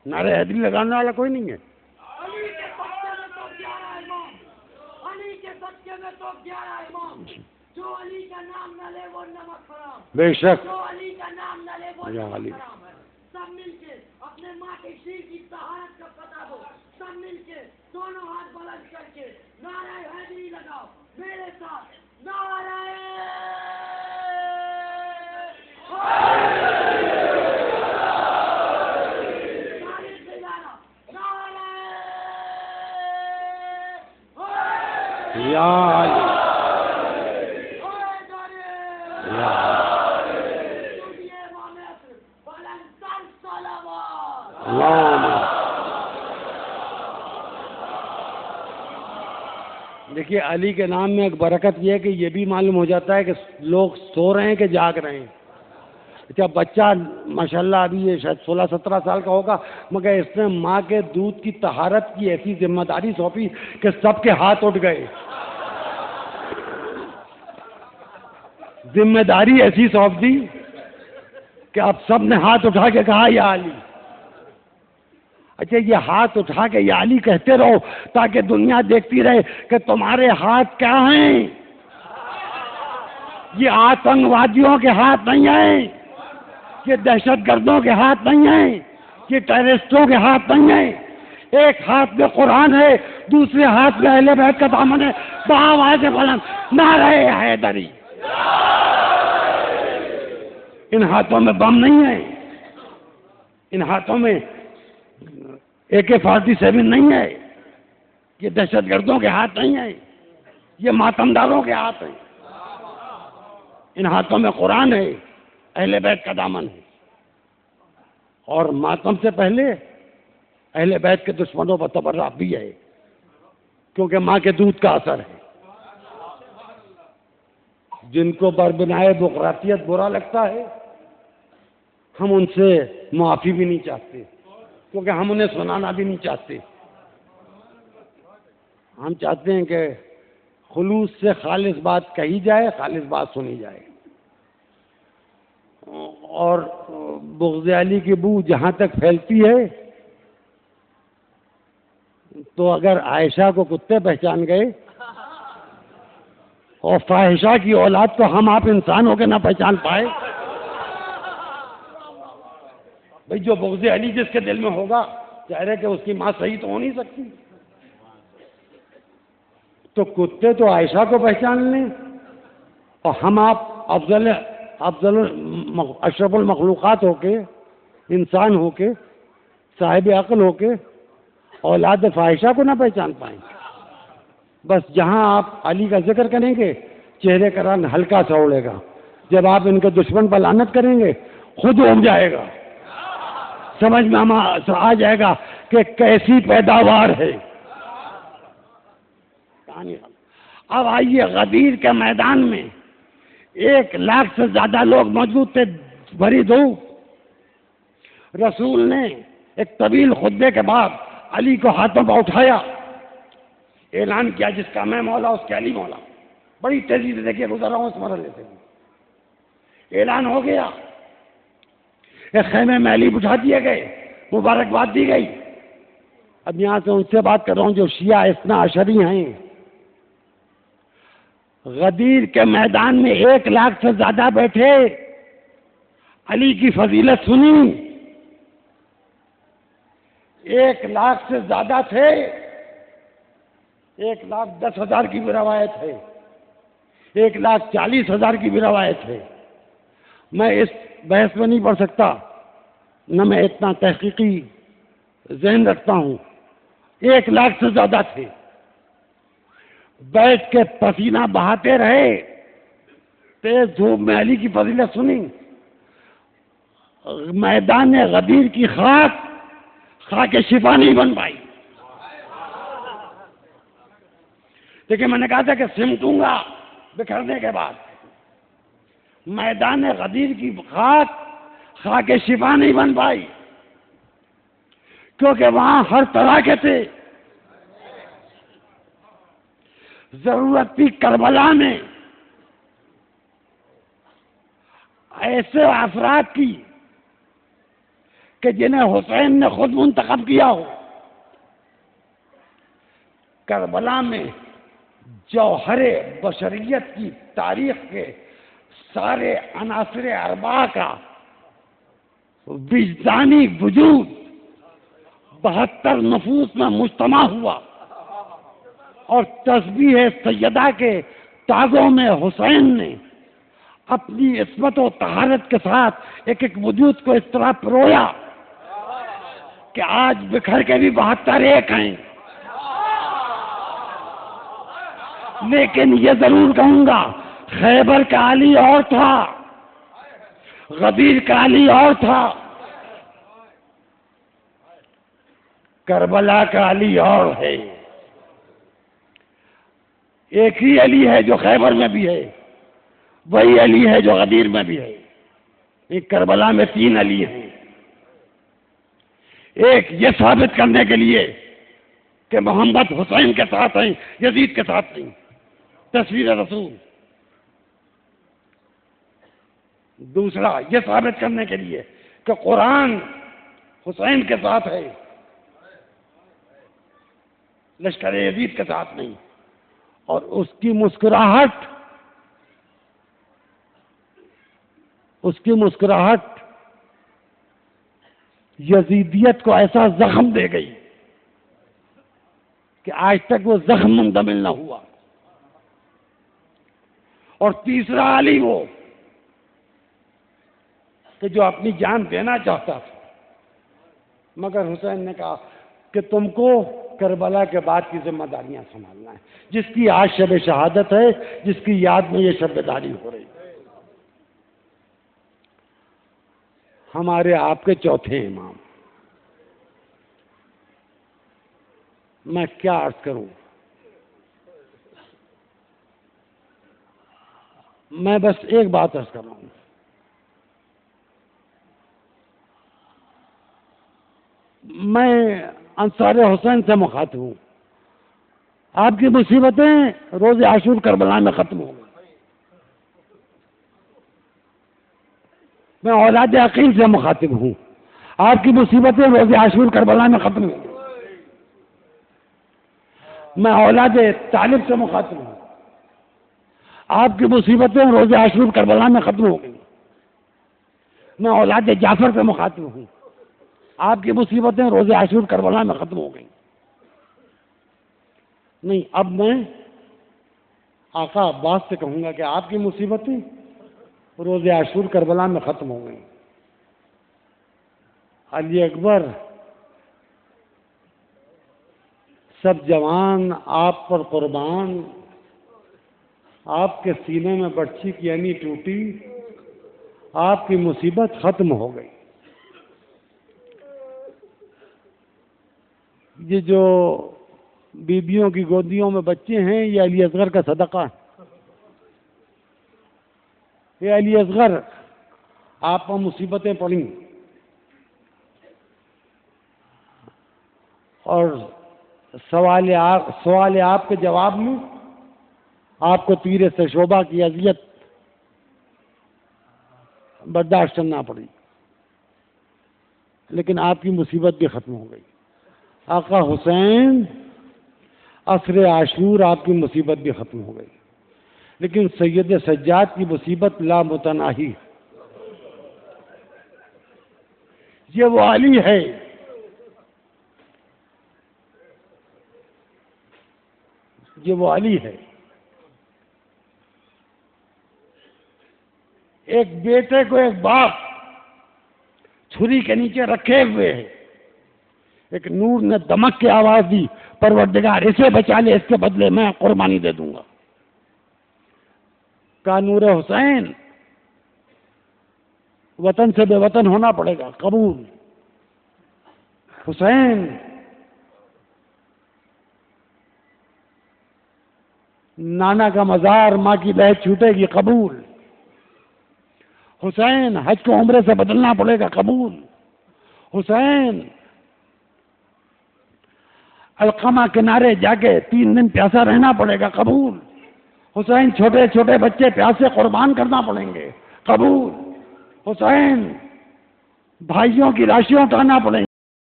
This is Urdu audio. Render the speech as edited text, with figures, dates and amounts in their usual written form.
نعرہ حیدری لگانے والا کوئی نہیں ہے. علی کے صدقے میں تو 11 امام، علی کے صدقے میں تو 11 امام. جو علی کا نام نہ لے وہ نمک حرام. بے شک. جو علی کا نام نہ لے وہ نمک حرام ہے. سب مل کے اپنے ماں کے شیر کی طہارت کا پتہ دو. سب مل کے دونوں ہاتھ بلند کر کے نعرہ حیدری لگاؤ میرے ساتھ. نعرہ یا علی. دیکھیے علی کے نام میں ایک برکت یہ ہے کہ یہ بھی معلوم ہو جاتا ہے کہ لوگ سو رہے ہیں کہ جاگ رہے ہیں. اچھا بچہ ماشاءاللہ ابھی یہ شاید 16-17 سال کا ہوگا مگر اس نے ماں کے دودھ کی طہارت کی ایسی ذمہ داری سونپی کہ سب کے ہاتھ اٹھ گئے. ذمہ داری ایسی سونپ دی کہ اب سب نے ہاتھ اٹھا کے کہا یا علی. اچھا یہ ہاتھ اٹھا کے یا علی کہتے رہو تاکہ دنیا دیکھتی رہے کہ تمہارے ہاتھ کیا ہیں. یہ آتنکوادیوں کے ہاتھ نہیں ہیں, یہ دہشت گردوں کے ہاتھ نہیں ہیں, یہ ٹیررسٹوں کے ہاتھ نہیں ہیں. ایک ہاتھ میں قرآن ہے, دوسرے ہاتھ میں اہل بیت کا دامن ہے. بآواز بلند نعرہ حیدری. ان ہاتھوں میں بم نہیں ہے, ان ہاتھوں میں AK-47 نہیں ہے, یہ دہشت گردوں کے ہاتھ نہیں ہیں, یہ ماتمداروں کے ہاتھ ہیں. ان ہاتھوں میں قرآن ہے, اہل بیت کا دامن ہے. اور ماتم سے پہلے اہل بیت کے دشمنوں پر تبرہ بھی ہے کیونکہ ماں کے دودھ کا اثر ہے. جن کو بربنائے بقراتیت برا لگتا ہے ہم ان سے معافی بھی نہیں چاہتے کیونکہ ہم انہیں سنانا بھی نہیں چاہتے. ہم چاہتے ہیں کہ خلوص سے خالص بات کہی جائے, خالص بات سنی جائے. اور بغض علی کی بو جہاں تک پھیلتی ہے تو اگر عائشہ کو کتے پہچان گئے اور فاحشہ کی اولاد کو ہم آپ انسان ہو کے نہ پہچان پائے, بھئی جو بغض علی جس کے دل میں ہوگا ظاہر ہے کہ اس کی ماں صحیح تو ہو نہیں سکتی. تو کتے تو عائشہ کو پہچان لیں اور ہم آپ افضل اشرف المخلوقات ہو کے, انسان ہو کے, صاحب عقل ہو کے اولاد فاحشہ کو نہ پہچان پائیں. بس جہاں آپ علی کا ذکر کریں گے چہرے کا رنگ ہلکا سا اڑے گا, جب آپ ان کے دشمن پر لعنت کریں گے خود اڑ جائے گا, سمجھ میں آ جائے گا کہ کیسی پیداوار ہے. اب آئیے غدیر کے میدان میں 1 لاکھ سے زیادہ لوگ موجود تھے, بھری دھوپ. رسول نے ایک طویل خطبے کے بعد علی کو ہاتھوں پر اٹھایا, اعلان کیا جس کا میں مولا اس کے علی مولا. بڑی تیزی سے دیکھیے گزر رہا ہوں اس مرحلے سے. اعلان ہو گیا, ایک خیمے میں علی بٹھا دیے گئے, مبارکباد دی گئی. اب یہاں سے ان سے بات کر رہا ہوں جو شیعہ اثنا عشری ہیں. غدیر کے میدان میں 1 لاکھ سے زیادہ بیٹھے, علی کی فضیلت سنی. 1 لاکھ سے زیادہ تھے, 1,10,000 کی بھی روایت ہے, 1,40,000 کی بھی روایت ہے. میں اس بحث میں نہیں پڑھ سکتا, نہ میں اتنا تحقیقی ذہن رکھتا ہوں. 1 لاکھ سے زیادہ تھے, بیٹھ کے پسینہ بہاتے رہے, تیز دھوپ میں علی کی فضیلت سنی. میدان غدیر کی خاک شفا نہیں بن پائی. دیکھیں میں نے کہا تھا کہ سمٹوں گا بکھرنے کے بعد. میدان غدیر کی خاک شفا نہیں بن پائی کیونکہ وہاں ہر طرح کے تھے. ضرورت تھی کربلا میں ایسے افراد کی کہ جنہیں حسین نے خود منتخب کیا ہو. کربلا میں جوہر بشریت کی تاریخ کے سارے عناصر اربعہ کا وجدانی وجود 72 نفوس میں مجتمع ہوا اور تسبیح سیدہ کے تاغوں میں حسین نے اپنی عصمت و طہارت کے ساتھ ایک ایک وجود کو اس طرح پرویا کہ آج بکھر کے بھی 72 ایک ہیں. لیکن یہ ضرور کہوں گا خیبر کا علی اور تھا، غدیر کا علی اور تھا، کربلا کا علی اور ہے. ایک ہی علی ہے جو خیبر میں بھی ہے، وہی علی ہے جو غدیر میں بھی ہے. ایک کربلا میں 3 علی ہیں. ایک یہ ثابت کرنے کے لیے کہ محمد حسین کے ساتھ ہیں، یزید کے ساتھ نہیں، تصویر رسول. دوسرا یہ ثابت کرنے کے لیے کہ قرآن حسین کے ساتھ ہے، لشکر یزید کے ساتھ نہیں. اور اس کی مسکراہٹ یزیدیت کو ایسا زخم دے گئی کہ آج تک وہ زخم منتمل نہ ہوا. اور تیسرا علی وہ کہ جو اپنی جان دینا چاہتا تھا، مگر حسین نے کہا کہ تم کو کربلا کے بعد کی ذمہ داریاں سنبھالنا ہے، جس کی آج شب شہادت ہے، جس کی یاد میں یہ شب داری ہو رہی ہے. ہمارے آپ کے چوتھے امام. میں کیا عرض کروں، میں بس ایک بات عرض کر رہا ہوں. میں انصار حسین سے مخاطب ہوں. آپ کی مصیبتیں روز عاشور کربلا میں ختم ہوں. میں اولاد عقیل سے مخاطب ہوں. آپ کی مصیبتیں روز عاشور کربلا میں ختم ہوں. میں اولاد طالب سے مخاطب ہوں. آپ کی مصیبتیں روز عاشور کربلا میں ختم ہو گئی. میں اولاد جعفر سے مخاطب ہوں. آپ کی مصیبتیں روز عاشور کربلا میں ختم ہو گئی. نہیں، اب میں آقا عباس سے کہوں گا کہ آپ کی مصیبتیں روز عاشور کربلا میں ختم ہو گئی. علی اکبر سب جوان آپ پر قربان، آپ کے سینے میں برچھی کی اینی ٹوٹی، آپ کی مصیبت ختم ہو گئی. یہ جو بیبیوں کی گودیوں میں بچے ہیں، یہ علی اصغر کا صدقہ ہے. یہ علی اصغر آپ پر مصیبتیں پڑیں اور سوال آپ کے جواب میں آپ کو تیر سے شعبہ کی اذیت برداشت کرنا پڑی، لیکن آپ کی مصیبت بھی ختم ہو گئی. آقا حسین عصر عاشور آپ کی مصیبت بھی ختم ہو گئی، لیکن سید سجاد کی مصیبت لا متناہی. یہ وہ علی ہے ایک بیٹے کو ایک باپ چھری کے نیچے رکھے ہوئے ہے. ایک نور نے دمک کے آواز دی، پروردگار اسے بچا لے، اس کے بدلے میں قربانی دے دوں گا. کا نور حسین وطن سے بے وطن ہونا پڑے گا، قبول. حسین نانا کا مزار، ماں کی بیعت چھوٹے گی، قبول. حسین حج کو عمرے سے بدلنا پڑے گا، قبول. حسین القمہ کنارے جا کے 3 دن پیاسا رہنا پڑے گا، قبول. حسین چھوٹے چھوٹے بچے پیاسے قربان کرنا پڑیں گے، قبول. حسین بھائیوں کی لاشیں اٹھانا پڑیں